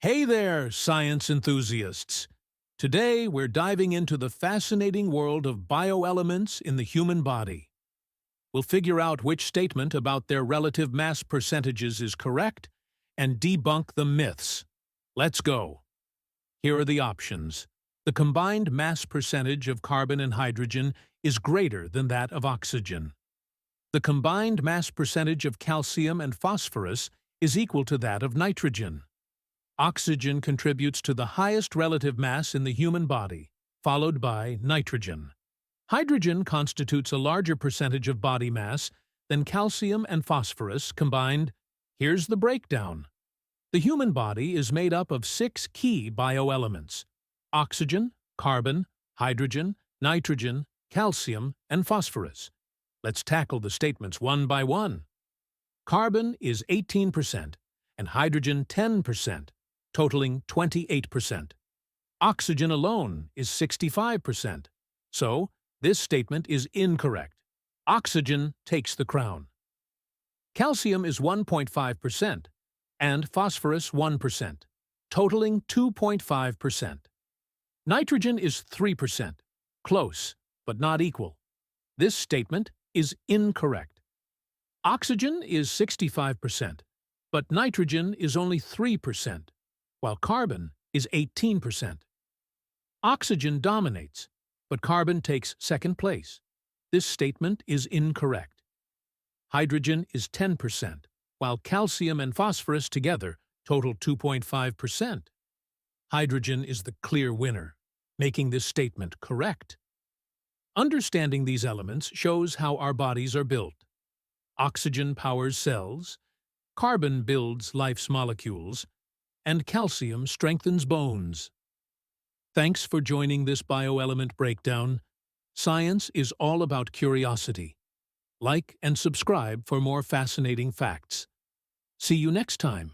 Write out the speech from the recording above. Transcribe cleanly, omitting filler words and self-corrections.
Hey there, science enthusiasts! Today we're diving into the fascinating world of bioelements in the human body. We'll figure out which statement about their relative mass percentages is correct and debunk the myths. Let's go! Here are the options. The combined mass percentage of carbon and hydrogen is greater than that of oxygen. The combined mass percentage of calcium and phosphorus is equal to that of nitrogen. Oxygen contributes to the highest relative mass in the human body, followed by nitrogen. Hydrogen constitutes a larger percentage of body mass than calcium and phosphorus combined. Here's the breakdown. The human body is made up of 6 key bioelements: oxygen, carbon, hydrogen, nitrogen, calcium, and phosphorus. Let's tackle the statements one by one. Carbon is 18% and hydrogen 10%, totaling 28%. Oxygen alone is 65%. So, this statement is incorrect. Oxygen takes the crown. Calcium is 1.5% and phosphorus 1%, totaling 2.5%. Nitrogen is 3%, close, but not equal. This statement is incorrect. Oxygen is 65%, but nitrogen is only 3%, while carbon is 18%. Oxygen dominates, but carbon takes second place. This statement is incorrect. Hydrogen is 10%, while calcium and phosphorus together total 2.5%. Hydrogen is the clear winner, making this statement correct. Understanding these elements shows how our bodies are built. Oxygen powers cells, carbon builds life's molecules, and calcium strengthens bones. Thanks for joining this bioelement breakdown. Science is all about curiosity. Like and subscribe for more fascinating facts. See you next time.